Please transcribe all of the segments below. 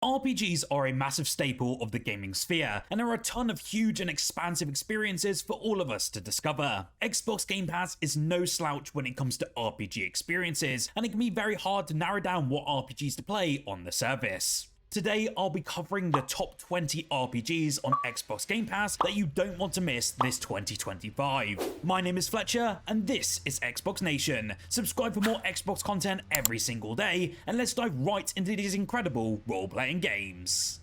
RPGs are a massive staple of the gaming sphere, and there are a ton of huge and expansive experiences for all of us to discover. Xbox Game Pass is no slouch when it comes to RPG experiences, and it can be very hard to narrow down what RPGs to play on the service. Today, I'll be covering the top 20 RPGs on Xbox Game Pass that you don't want to miss this 2025. My name is Fletcher, and this is Xbox Nation. Subscribe for more Xbox content every single day, and let's dive right into these incredible role-playing games.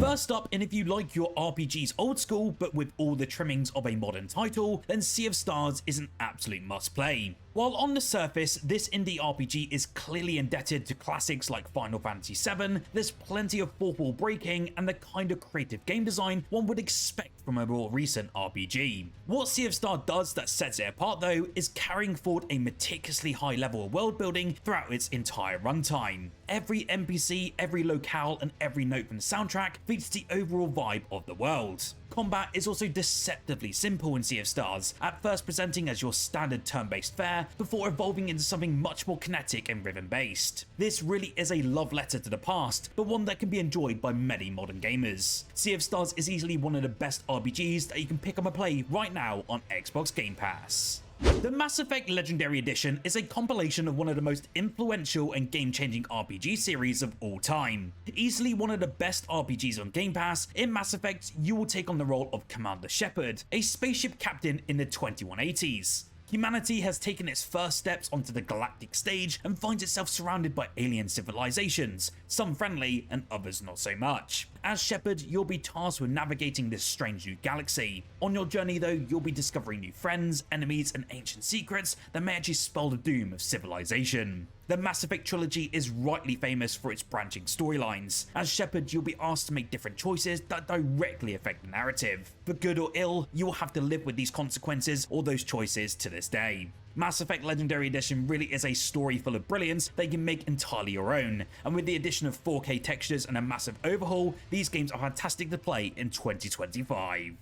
First up, and if you like your RPGs old school but with all the trimmings of a modern title, then Sea of Stars is an absolute must-play. While on the surface, this indie RPG is clearly indebted to classics like Final Fantasy VII, there's plenty of fourth wall breaking and the kind of creative game design one would expect from a more recent RPG. What Sea of Stars does that sets it apart though is carrying forward a meticulously high level of world building throughout its entire runtime. Every NPC, every locale, and every note from the soundtrack feeds the overall vibe of the world. Combat is also deceptively simple in Sea of Stars, at first presenting as your standard turn-based fare, before evolving into something much more kinetic and rhythm-based. This really is a love letter to the past, but one that can be enjoyed by many modern gamers. Sea of Stars is easily one of the best RPGs that you can pick up and play right now on Xbox Game Pass. The Mass Effect Legendary Edition is a compilation of one of the most influential and game-changing RPG series of all time. Easily one of the best RPGs on Game Pass, in Mass Effect you will take on the role of Commander Shepard, a spaceship captain in the 2180s. Humanity has taken its first steps onto the galactic stage and finds itself surrounded by alien civilizations, some friendly and others not so much. As Shepard, you'll be tasked with navigating this strange new galaxy. On your journey though, you'll be discovering new friends, enemies, and ancient secrets that may actually spell the doom of civilization. The Mass Effect trilogy is rightly famous for its branching storylines. As Shepard, you'll be asked to make different choices that directly affect the narrative. For good or ill, you will have to live with these consequences or those choices to this day. Mass Effect Legendary Edition really is a story full of brilliance that you can make entirely your own, and with the addition of 4K textures and a massive overhaul, these games are fantastic to play in 2025.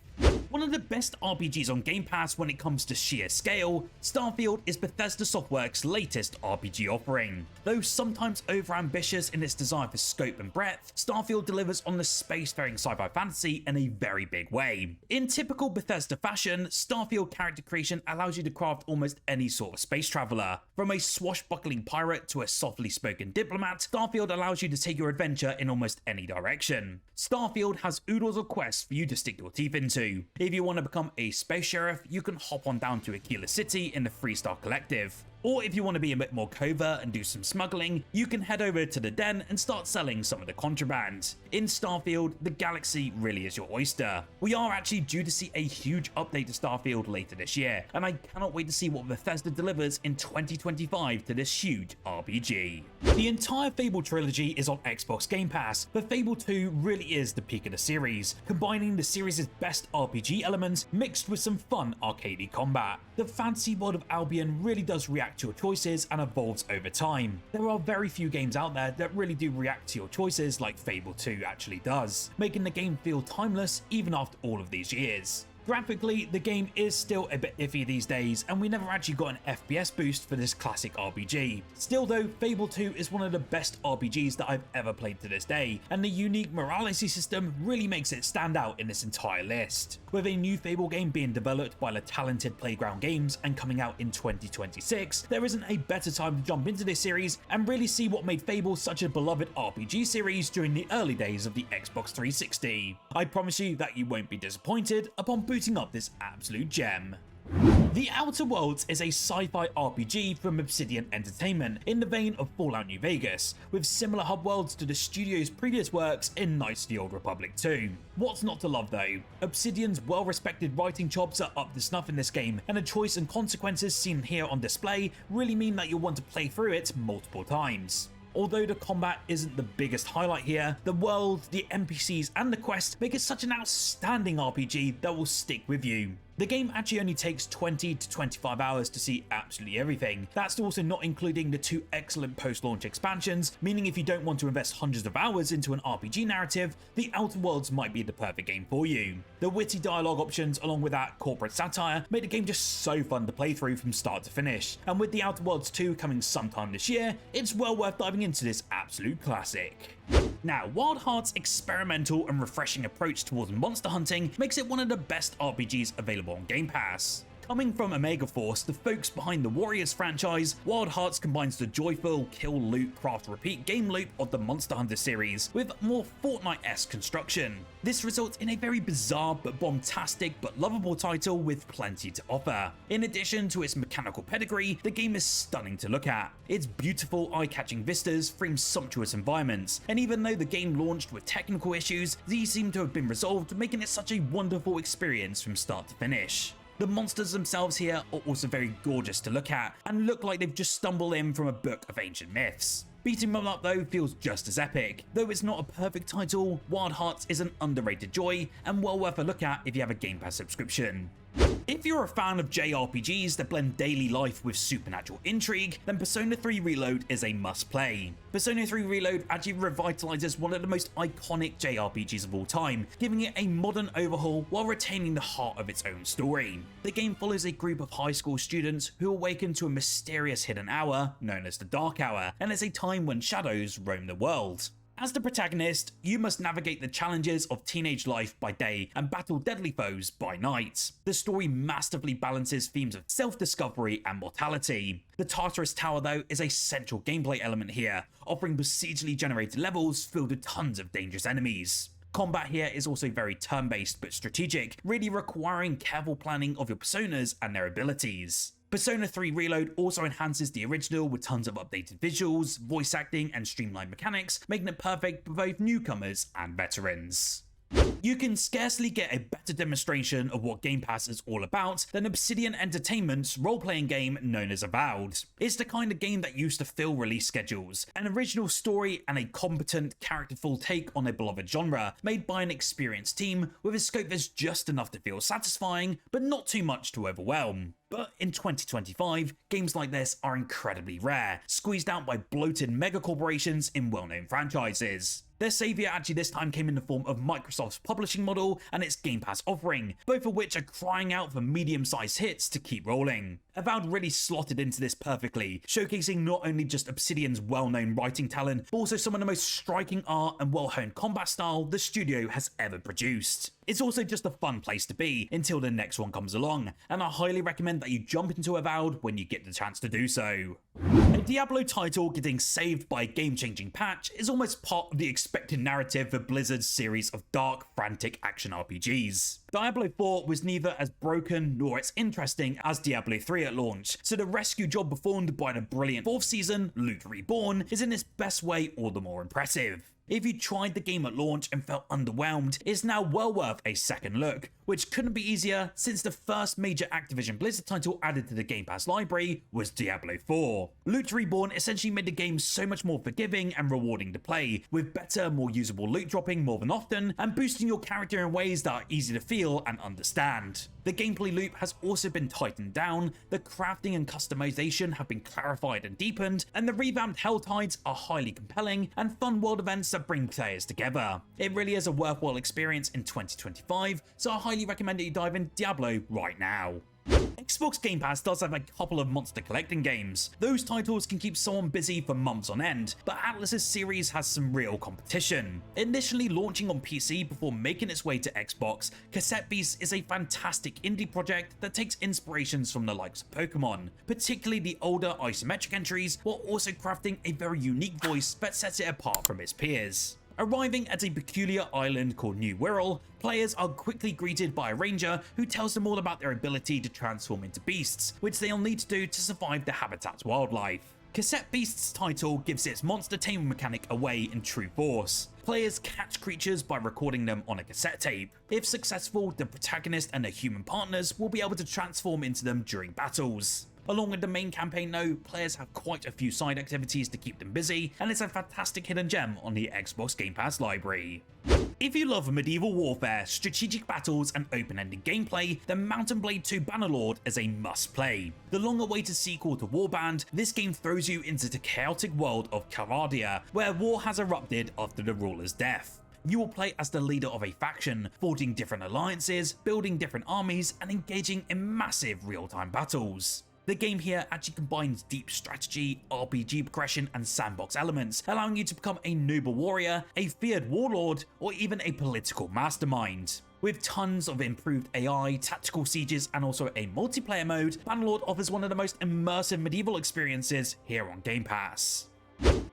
One of the best RPGs on Game Pass when it comes to sheer scale, Starfield is Bethesda Softworks' latest RPG offering. Though sometimes overambitious in its desire for scope and breadth, Starfield delivers on the spacefaring sci-fi fantasy in a very big way. In typical Bethesda fashion, Starfield character creation allows you to craft almost any sort of space traveller. From a swashbuckling pirate to a softly spoken diplomat, Starfield allows you to take your adventure in almost any direction. Starfield has oodles of quests for you to stick your teeth into. If you want to become a space sheriff, you can hop on down to Aquila City in the Freestar Collective. Or if you want to be a bit more covert and do some smuggling, you can head over to the Den and start selling some of the contraband. In Starfield, the galaxy really is your oyster. We are actually due to see a huge update to Starfield later this year, and I cannot wait to see what Bethesda delivers in 2025 to this huge RPG. The entire Fable trilogy is on Xbox Game Pass, but Fable 2 really is the peak of the series, combining the series' best RPG elements mixed with some fun arcadey combat. The fantasy world of Albion really does react to your choices and evolves over time. There are very few games out there that really do react to your choices like Fable 2 actually does, making the game feel timeless even after all of these years. Graphically, the game is still a bit iffy these days, and we never actually got an FPS boost for this classic RPG. Still though, Fable 2 is one of the best RPGs that I've ever played to this day, and the unique morality system really makes it stand out in this entire list. With a new Fable game being developed by the talented Playground Games and coming out in 2026, there isn't a better time to jump into this series and really see what made Fable such a beloved RPG series during the early days of the Xbox 360. I promise you that you won't be disappointed upon booting up this absolute gem. The Outer Worlds is a sci-fi RPG from Obsidian Entertainment in the vein of Fallout New Vegas, with similar hub worlds to the studio's previous works in Knights of the Old Republic 2. What's not to love though? Obsidian's well-respected writing chops are up to snuff in this game, and the choice and consequences seen here on display really mean that you'll want to play through it multiple times. Although the combat isn't the biggest highlight here, the world, the NPCs and the quest make it such an outstanding RPG that will stick with you. The game actually only takes 20 to 25 hours to see absolutely everything. That's also not including the 2 excellent post-launch expansions, meaning if you don't want to invest hundreds of hours into an RPG narrative, The Outer Worlds might be the perfect game for you. The witty dialogue options along with that corporate satire made the game just so fun to play through from start to finish, and with The Outer Worlds 2 coming sometime this year, it's well worth diving into this absolute classic. Now, Wild Heart's experimental and refreshing approach towards monster hunting makes it one of the best RPGs available on Game Pass. Coming from Omega Force, the folks behind the Warriors franchise, Wild Hearts combines the joyful kill, loot, craft, repeat game loop of the Monster Hunter series with more Fortnite-esque construction. This results in a very bizarre but bombastic but lovable title with plenty to offer. In addition to its mechanical pedigree, the game is stunning to look at. Its beautiful eye-catching vistas frame sumptuous environments, and even though the game launched with technical issues, these seem to have been resolved, making it such a wonderful experience from start to finish. The monsters themselves here are also very gorgeous to look at, and look like they've just stumbled in from a book of ancient myths. Beating them up though feels just as epic. Though it's not a perfect title, Wild Hearts is an underrated joy, and well worth a look at if you have a Game Pass subscription. If you're a fan of JRPGs that blend daily life with supernatural intrigue, then Persona 3 Reload is a must-play. Persona 3 Reload actually revitalizes one of the most iconic JRPGs of all time, giving it a modern overhaul while retaining the heart of its own story. The game follows a group of high school students who awaken to a mysterious hidden hour known as the Dark Hour, and it's a time when shadows roam the world. As the protagonist, you must navigate the challenges of teenage life by day and battle deadly foes by night. The story masterfully balances themes of self-discovery and mortality. The Tartarus Tower, though, is a central gameplay element here, offering procedurally generated levels filled with tons of dangerous enemies. Combat here is also very turn-based but strategic, really requiring careful planning of your personas and their abilities. Persona 3 Reload also enhances the original with tons of updated visuals, voice acting, and streamlined mechanics, making it perfect for both newcomers and veterans. You can scarcely get a better demonstration of what Game Pass is all about than Obsidian Entertainment's role-playing game known as Avowed. It's the kind of game that used to fill release schedules, an original story and a competent, characterful take on a beloved genre, made by an experienced team with a scope that's just enough to feel satisfying, but not too much to overwhelm. But in 2025, games like this are incredibly rare, squeezed out by bloated megacorporations in well-known franchises. Their savior actually this time came in the form of Microsoft's publishing model and its Game Pass offering, both of which are crying out for medium-sized hits to keep rolling. Avowed really slotted into this perfectly, showcasing not only just Obsidian's well-known writing talent, but also some of the most striking art and well-honed combat style the studio has ever produced. It's also just a fun place to be until the next one comes along, and I highly recommend that you jump into Avowed when you get the chance to do so. A Diablo title getting saved by a game-changing patch is almost part of the expected narrative for Blizzard's series of dark, frantic action RPGs. Diablo 4 was neither as broken nor as interesting as Diablo 3 at launch, so the rescue job performed by the brilliant 4th season, Loot Reborn, is in its best way all the more impressive. If you tried the game at launch and felt underwhelmed, it's now well worth a second look, which couldn't be easier since the first major Activision Blizzard title added to the Game Pass library was Diablo 4. Loot Reborn essentially made the game so much more forgiving and rewarding to play, with better, more usable loot dropping more than often, and boosting your character in ways that are easy to feel and understand. The gameplay loop has also been tightened down, the crafting and customization have been clarified and deepened, and the revamped Helltides are highly compelling and fun world events that bring players together. It really is a worthwhile experience in 2025, so I highly recommend that you dive in Diablo right now. Xbox Game Pass does have a couple of monster collecting games. Those titles can keep someone busy for months on end, but Atlus's series has some real competition. Initially launching on PC before making its way to Xbox, Cassette Beasts is a fantastic indie project that takes inspirations from the likes of Pokemon, particularly the older isometric entries, while also crafting a very unique voice that sets it apart from its peers. Arriving at a peculiar island called New Wirral, players are quickly greeted by a ranger who tells them all about their ability to transform into beasts, which they'll need to do to survive the habitat's wildlife. Cassette Beasts' title gives its monster taming mechanic away in true force. Players catch creatures by recording them on a cassette tape. If successful, the protagonist and their human partners will be able to transform into them during battles. Along with the main campaign though, players have quite a few side activities to keep them busy, and it's a fantastic hidden gem on the Xbox Game Pass library. If you love medieval warfare, strategic battles, and open-ended gameplay, then Mount & Blade 2 Bannerlord is a must-play. The long-awaited sequel to Warband, this game throws you into the chaotic world of Caradia, where war has erupted after the ruler's death. You will play as the leader of a faction, forging different alliances, building different armies, and engaging in massive real-time battles. The game here actually combines deep strategy, RPG progression, and sandbox elements, allowing you to become a noble warrior, a feared warlord, or even a political mastermind. With tons of improved AI, tactical sieges, and also a multiplayer mode, Bannerlord offers one of the most immersive medieval experiences here on Game Pass.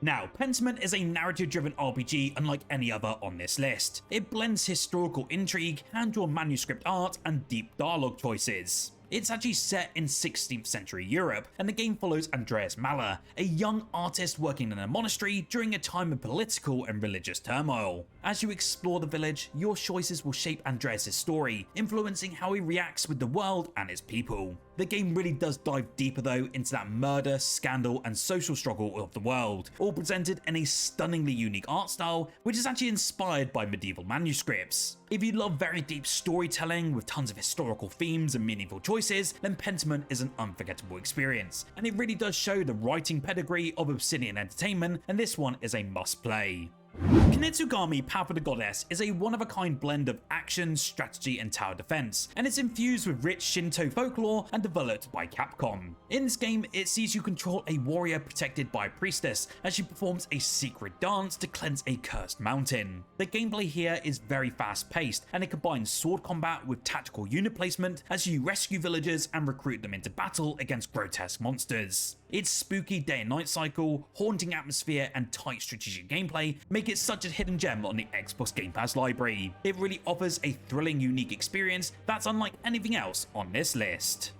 Now, Pentiment is a narrative-driven RPG unlike any other on this list. It blends historical intrigue, hand-drawn manuscript art, and deep dialogue choices. It's actually set in 16th century Europe, and the game follows Andreas Mahler, a young artist working in a monastery during a time of political and religious turmoil. As you explore the village, your choices will shape Andreas' story, influencing how he reacts with the world and its people. The game really does dive deeper though into that murder, scandal, and social struggle of the world, all presented in a stunningly unique art style, which is actually inspired by medieval manuscripts. If you love very deep storytelling with tons of historical themes and meaningful choices, then Pentiment is an unforgettable experience, and it really does show the writing pedigree of Obsidian Entertainment, and this one is a must-play. Kunitsu-Gami Path of the Goddess is a one-of-a-kind blend of action, strategy, and tower defense, and it's infused with rich Shinto folklore and developed by Capcom. In this game, it sees you control a warrior protected by a priestess as she performs a secret dance to cleanse a cursed mountain. The gameplay here is very fast-paced, and it combines sword combat with tactical unit placement as you rescue villagers and recruit them into battle against grotesque monsters. Its spooky day and night cycle, haunting atmosphere, and tight strategic gameplay make it such a hidden gem on the Xbox Game Pass library. It really offers a thrilling, unique experience that's unlike anything else on this list.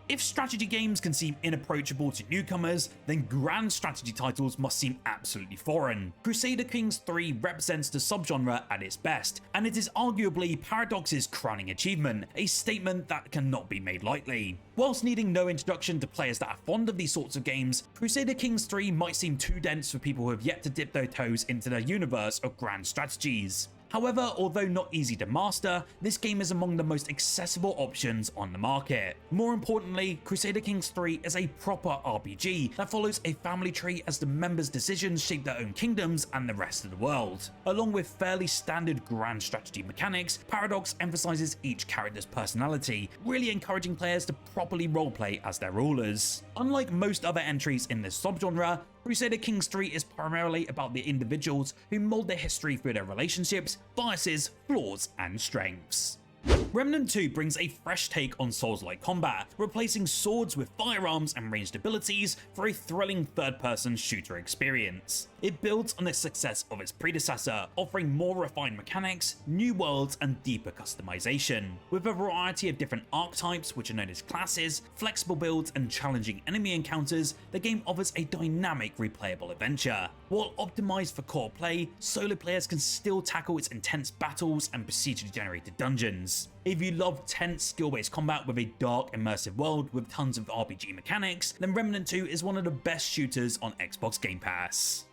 If strategy games can seem inapproachable to newcomers, then grand strategy titles must seem absolutely foreign. Crusader Kings 3 represents the subgenre at its best, and it is arguably Paradox's crowning achievement, a statement that cannot be made lightly. Whilst needing no introduction to players that are fond of these sorts of games, Crusader Kings 3 might seem too dense for people who have yet to dip their toes into the universe of grand strategies. However, although not easy to master, this game is among the most accessible options on the market. More importantly, Crusader Kings 3 is a proper RPG that follows a family tree as the members' decisions shape their own kingdoms and the rest of the world. Along with fairly standard grand strategy mechanics, Paradox emphasizes each character's personality, really encouraging players to properly roleplay as their rulers. Unlike most other entries in this subgenre, Crusader Kings 3 is primarily about the individuals who mold their history through their relationships, biases, flaws, and strengths. Remnant 2 brings a fresh take on Souls-like combat, replacing swords with firearms and ranged abilities for a thrilling third-person shooter experience. It builds on the success of its predecessor, offering more refined mechanics, new worlds, and deeper customization. With a variety of different archetypes, which are known as classes, flexible builds, and challenging enemy encounters, the game offers a dynamic replayable adventure. While optimized for core play, solo players can still tackle its intense battles and procedurally generated dungeons. If you love tense, skill-based combat with a dark, immersive world with tons of RPG mechanics, then Remnant 2 is one of the best shooters on Xbox Game Pass.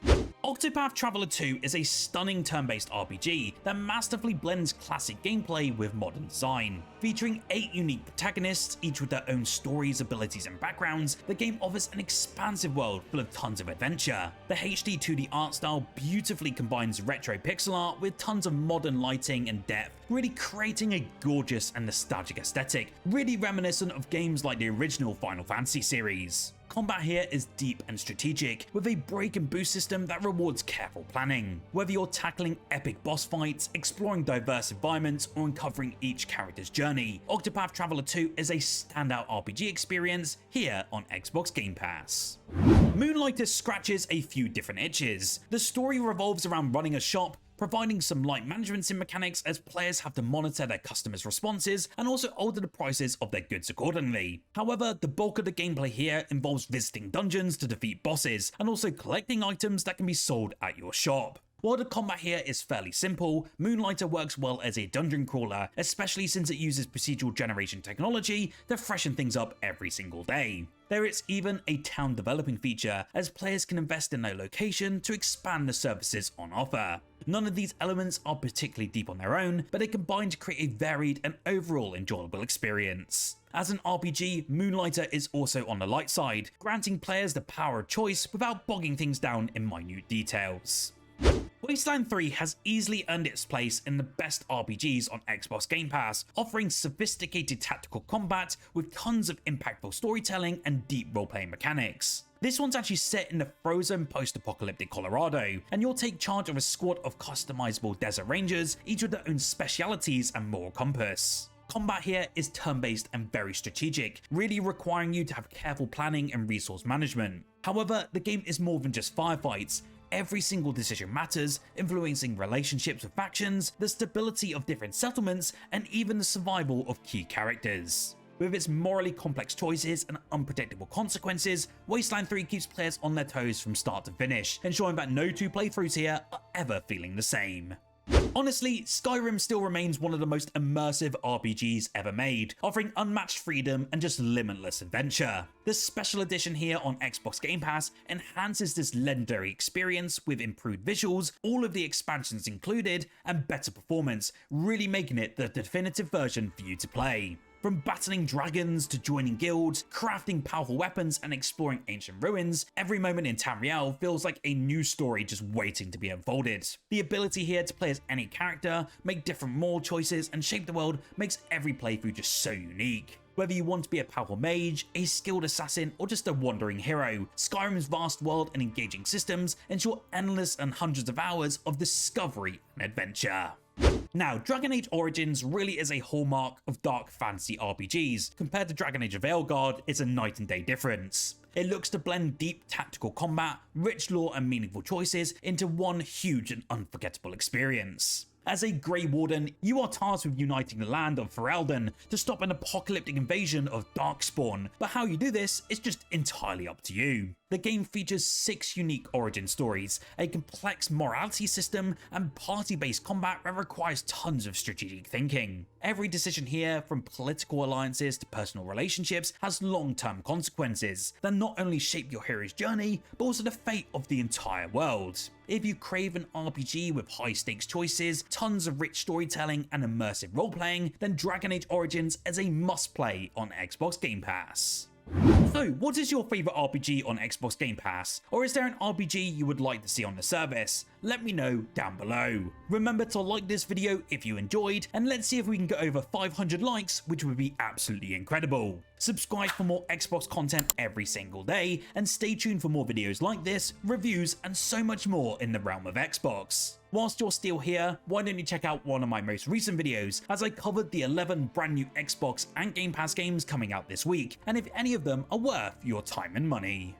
Octopath Traveller 2 is a stunning turn-based RPG that masterfully blends classic gameplay with modern design. Featuring 8 unique protagonists, each with their own stories, abilities, and backgrounds, the game offers an expansive world full of tons of adventure. The HD 2D art style beautifully combines retro pixel art with tons of modern lighting and depth, really creating a gorgeous and nostalgic aesthetic, really reminiscent of games like the original Final Fantasy series. Combat here is deep and strategic, with a break and boost system that rewards careful planning. Whether you're tackling epic boss fights, exploring diverse environments, or uncovering each character's journey, Octopath Traveller 2 is a standout RPG experience here on Xbox Game Pass. Moonlighter scratches a few different itches. The story revolves around running a shop, providing some light management sim mechanics as players have to monitor their customers' responses and also alter the prices of their goods accordingly. However, the bulk of the gameplay here involves visiting dungeons to defeat bosses and also collecting items that can be sold at your shop. While the combat here is fairly simple, Moonlighter works well as a dungeon crawler, especially since it uses procedural generation technology to freshen things up every single day. There is even a town developing feature, as players can invest in their location to expand the services on offer. None of these elements are particularly deep on their own, but they combine to create a varied and overall enjoyable experience. As an RPG, Moonlighter is also on the light side, granting players the power of choice without bogging things down in minute details. Wasteland 3 has easily earned its place in the best RPGs on Xbox Game Pass, offering sophisticated tactical combat with tons of impactful storytelling and deep role-playing mechanics. This one's actually set in the frozen post-apocalyptic Colorado, and you'll take charge of a squad of customizable desert rangers, each with their own specialities and moral compass. Combat here is turn-based and very strategic, really requiring you to have careful planning and resource management. However, the game is more than just firefights. Every single decision matters, influencing relationships with factions, the stability of different settlements, and even the survival of key characters. With its morally complex choices and unpredictable consequences, Wasteland 3 keeps players on their toes from start to finish, ensuring that no two playthroughs here are ever feeling the same. Honestly, Skyrim still remains one of the most immersive RPGs ever made, offering unmatched freedom and just limitless adventure. The special edition here on Xbox Game Pass enhances this legendary experience with improved visuals, all of the expansions included, and better performance, really making it the definitive version for you to play. From battling dragons to joining guilds, crafting powerful weapons and exploring ancient ruins, every moment in Tamriel feels like a new story just waiting to be unfolded. The ability here to play as any character, make different moral choices and shape the world makes every playthrough just so unique. Whether you want to be a powerful mage, a skilled assassin, or just a wandering hero, Skyrim's vast world and engaging systems ensure endless and hundreds of hours of discovery and adventure. Now, Dragon Age Origins really is a hallmark of dark fantasy RPGs. Compared to Dragon Age Avowed, it's a night and day difference. It looks to blend deep tactical combat, rich lore and meaningful choices into one huge and unforgettable experience. As a Grey Warden, you are tasked with uniting the land of Ferelden to stop an apocalyptic invasion of Darkspawn, but how you do this is just entirely up to you. The game features 6 unique origin stories, a complex morality system, and party-based combat that requires tons of strategic thinking. Every decision here, from political alliances to personal relationships, has long-term consequences that not only shape your hero's journey, but also the fate of the entire world. If you crave an RPG with high-stakes choices, tons of rich storytelling, and immersive role-playing, then Dragon Age Origins is a must-play on Xbox Game Pass. So, what is your favourite RPG on Xbox Game Pass? Or is there an RPG you would like to see on the service? Let me know down below. Remember to like this video if you enjoyed, and let's see if we can get over 500 likes, which would be absolutely incredible. Subscribe for more Xbox content every single day, and stay tuned for more videos like this, reviews, and so much more in the realm of Xbox. Whilst you're still here, why don't you check out one of my most recent videos, as I covered the 11 brand new Xbox and Game Pass games coming out this week, and if any of them are worth your time and money.